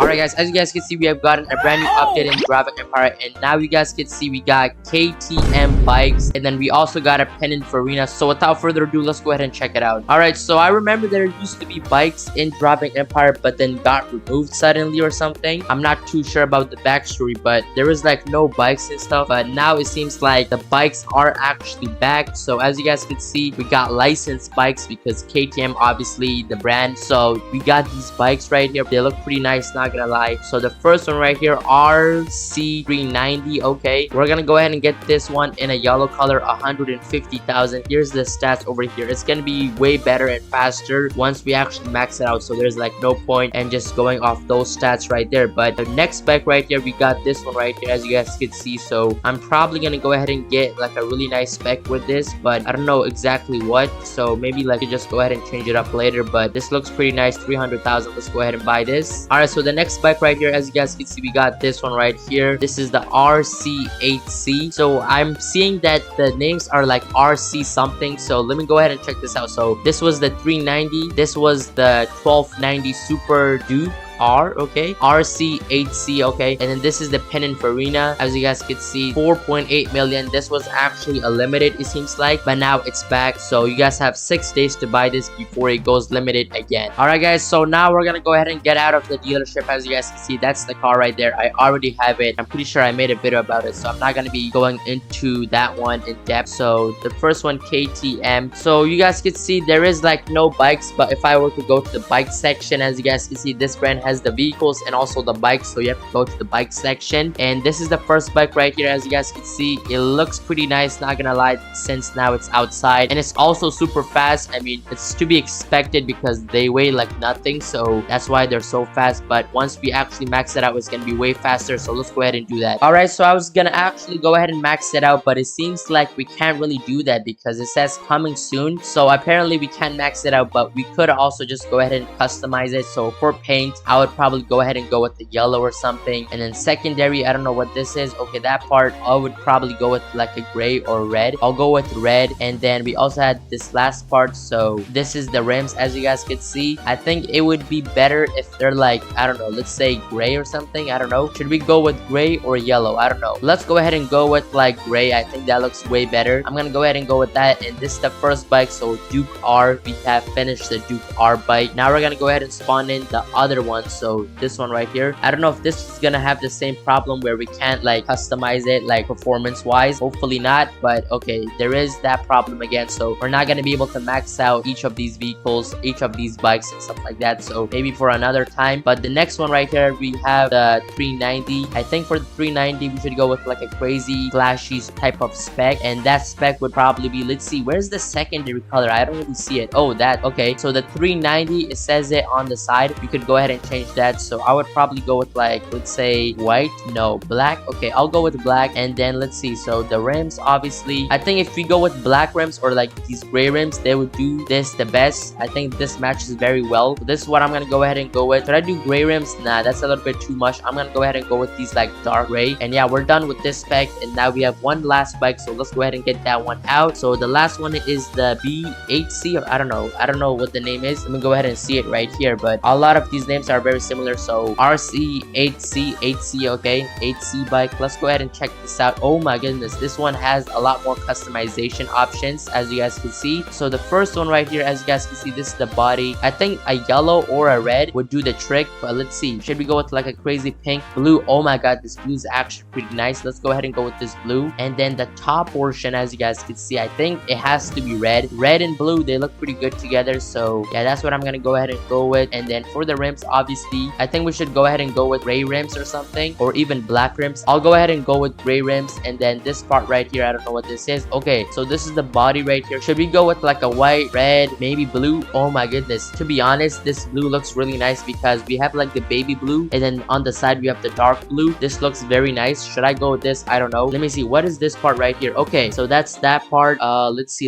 Alright guys, as you guys can see, we have gotten a brand new update in Driving Empire, and now you guys can see we got KTM bikes, and then we also got a pennant for arena. So without further ado, let's go ahead and check it out. Alright, so I remember there used to be bikes in Driving Empire, but then got removed suddenly or something. I'm not too sure about the backstory, but there was like no bikes and stuff, but now it seems like the bikes are actually back. So as you guys can see, we got licensed bikes because KTM obviously the brand. So we got these bikes right here. They look pretty nice, not gonna lie. So the first one right here, RC390. Okay, we're gonna go ahead and get this one in a yellow color, 150,000. Here's the stats over here. It's gonna be way better and faster once we actually max it out, so there's like no point in just going off those stats right there. But the next bike right here, we got this one right here, as you guys can see. So I'm probably gonna go ahead and get like a really nice spec with this, but I don't know exactly what, so maybe like you just go ahead and change it up later. But this looks pretty nice, 300,000. Let's go ahead and buy this. All right, so the next bike right here, as you guys can see, we got this one right here. This is the RC8C. So I'm seeing that the names are like RC something, so let me go ahead and check this out. So this was the 390, this was the 1290 Super Duke R, okay, RC8C, okay, and then this is the pennant for arena. As you guys can see, 4.8 million. This was actually a limited, it seems like, but now it's back, so you guys have 6 days to buy this before it goes limited again. All right guys, so now we're gonna go ahead and get out of the dealership. As you guys can see, that's the car right there. I already have it. I'm pretty sure I made a video about it, so I'm not gonna be going into that one in depth. So the first one, KTM. So you guys can see there is like no bikes, but if I were to go to the bike section, as you guys can see, this brand has the vehicles and also the bikes, so you have to go to the bike section. And this is the first bike right here. As you guys can see, it looks pretty nice, not gonna lie, since now it's outside, and it's also super fast. I mean, it's to be expected because they weigh like nothing, so that's why they're so fast. But once we actually max it out, it's gonna be way faster, so let's go ahead and do that. All right, so I was gonna actually go ahead and max it out, but it seems like we can't really do that because it says coming soon. So apparently we can't max it out, but we could also just go ahead and customize it. So for paint, I would probably go ahead and go with the yellow or something, and then secondary, I don't know what this is. Okay, that part I would probably go with like a gray or red. I'll go with red. And then we also had this last part, so this is the rims. As you guys can see, I think it would be better if they're like, I don't know, let's say gray or something. I don't know, should we go with gray or yellow? I don't know. Let's go ahead and go with like gray. I think that looks way better. I'm gonna go ahead and go with that. And this is the first bike, so Duke R. We have finished the Duke R bike. Now we're gonna go ahead and spawn in the other one. So this one right here, I don't know if this is gonna have the same problem where we can't like customize it like performance wise. Hopefully not, but okay, there is that problem again, so we're not gonna be able to max out each of these vehicles, each of these bikes and stuff like that, so maybe for another time. But the next one right here, we have the 390. I think for the 390 we should go with like a crazy flashy type of spec, and that spec would probably be, let's see, where's the secondary color? I don't really see it. Oh, that, okay, so the 390, it says it on the side. You could go ahead and change that. So I would probably go with like, let's say white, no, black. Okay, I'll go with black. And then let's see, so the rims, obviously I think if we go with black rims or like these gray rims, they would do this the best. I think this matches very well. So this is what I'm gonna go ahead and go with. Should I do gray rims? Nah, that's a little bit too much. I'm gonna go ahead and go with these like dark gray. And yeah, we're done with this spec, and now we have one last bike, so let's go ahead and get that one out. So the last one is the B8C, or I don't know what the name is. Let me go ahead and see it right here, but a lot of these names are very similar. So RC8C, 8C, okay, 8C bike. Let's go ahead and check this out. Oh my goodness, this one has a lot more customization options, as you guys can see. So the first one right here, as you guys can see, this is the body. I think a yellow or a red would do the trick, but let's see, should we go with like a crazy pink? Blue, oh my god, this blue is actually pretty nice. Let's go ahead and go with this blue. And then the top portion, as you guys can see, I think it has to be red. Red and blue, they look pretty good together, so yeah, that's what I'm gonna go ahead and go with. And then for the rims, obviously I think we should go ahead and go with gray rims or something, or even black rims. I'll go ahead and go with gray rims. And then this part right here, I don't know what this is. Okay, so this is the body right here. Should we go with like a white, red, maybe blue? Oh my goodness, to be honest, this blue looks really nice because we have like the baby blue, and then on the side we have the dark blue. This looks very nice. Should I go with this? I don't know. Let me see, what is this part right here? Okay, so that's that part. Let's see.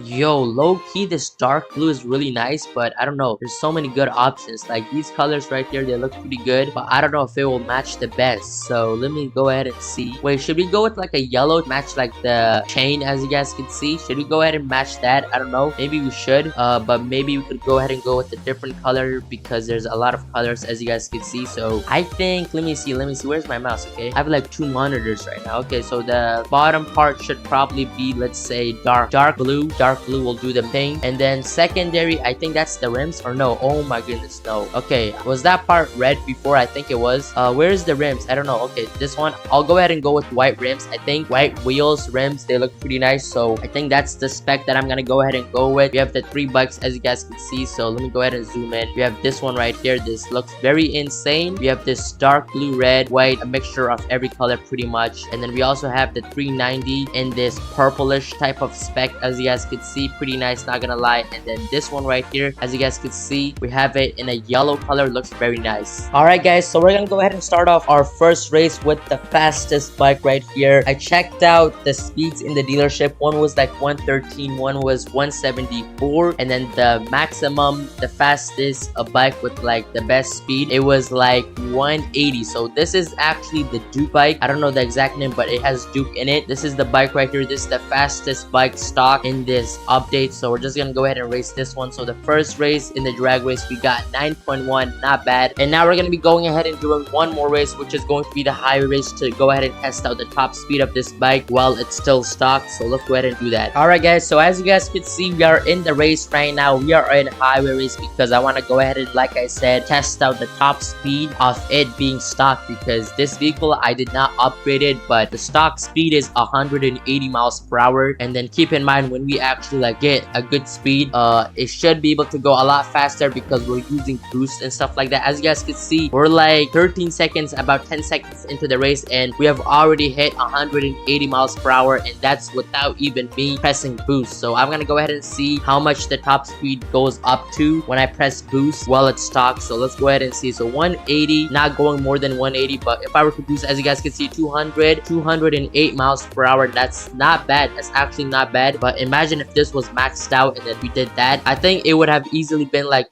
Yo, low-key this dark blue is really nice, but I don't know, there's so many good options. Like these colors colors right here, they look pretty good, but I don't know if it will match the best. So let me go ahead and see. Wait, should we go with like a yellow to match like the chain, as you guys can see? Should we go ahead and match that? I don't know. Maybe we should, but maybe we could go ahead and go with a different color because there's a lot of colors, as you guys can see. So I think, let me see. Where's my mouse? Okay, I have like 2 monitors right now. Okay, so the bottom part should probably be, let's say, dark blue. Dark blue will do the thing. And then secondary, I think that's the rims, or no? Oh my goodness, no. Okay, was that part red before? I think it was. Where's the rims? I don't know. Okay, this one, I'll go ahead and go with white rims. I think white wheels, rims, they look pretty nice. So I think that's the spec that I'm gonna go ahead and go with. We have the 3 bikes, as you guys can see. So let me go ahead and zoom in. We have this one right here. This looks very insane. We have this dark blue, red, white, a mixture of every color pretty much. And then we also have the 390 in this purplish type of spec, as you guys can see. Pretty nice, not gonna lie. And then this one right here, as you guys can see, we have it in a yellow color. Looks very nice. All right, guys, so we're gonna go ahead and start off our first race with the fastest bike right here. I checked out the speeds in the dealership. One was like 113, one was 174, and then the maximum, the fastest a bike with like the best speed, it was like 180. So this is actually the Duke bike. I don't know the exact name, but it has Duke in it. This is the bike right here. This is the fastest bike stock in this update. So we're just gonna go ahead and race this one. So the first race in the drag race, we got 9.1, not bad. And now we're gonna be going ahead and doing one more race, which is going to be the highway race, to go ahead and test out the top speed of this bike while it's still stock. So let's go ahead and do that. All right, guys, so as you guys can see, we are in the race right now. We are in highway race because I want to go ahead and, like I said, test out the top speed of it being stock, because this vehicle, I did not upgrade it, but the stock speed is 180 miles per hour. And then keep in mind, when we actually like get a good speed, it should be able to go a lot faster because we're using boost and stuff like that. As you guys can see, we're like 13 seconds, about 10 seconds into the race, and we have already hit 180 miles per hour, and that's without even me pressing boost. So I'm gonna go ahead and see how much the top speed goes up to when I press boost while it's stock. So let's go ahead and see. So 180, not going more than 180, but if I were to boost, as you guys can see, 208 miles per hour. That's not bad. That's actually not bad. But imagine if this was maxed out and then we did that. I think it would have easily been like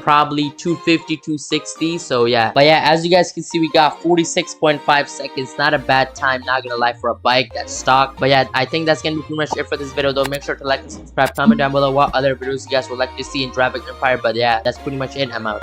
probably 250, 260. So yeah, but yeah, as you guys can see, we got 46.5 seconds. Not a bad time, not gonna lie, for a bike that's stock. But yeah, I think that's gonna be pretty much it for this video though. Make sure to like and subscribe, comment down below what other videos you guys would like to see in Driving Empire. But yeah, that's pretty much it. I'm out.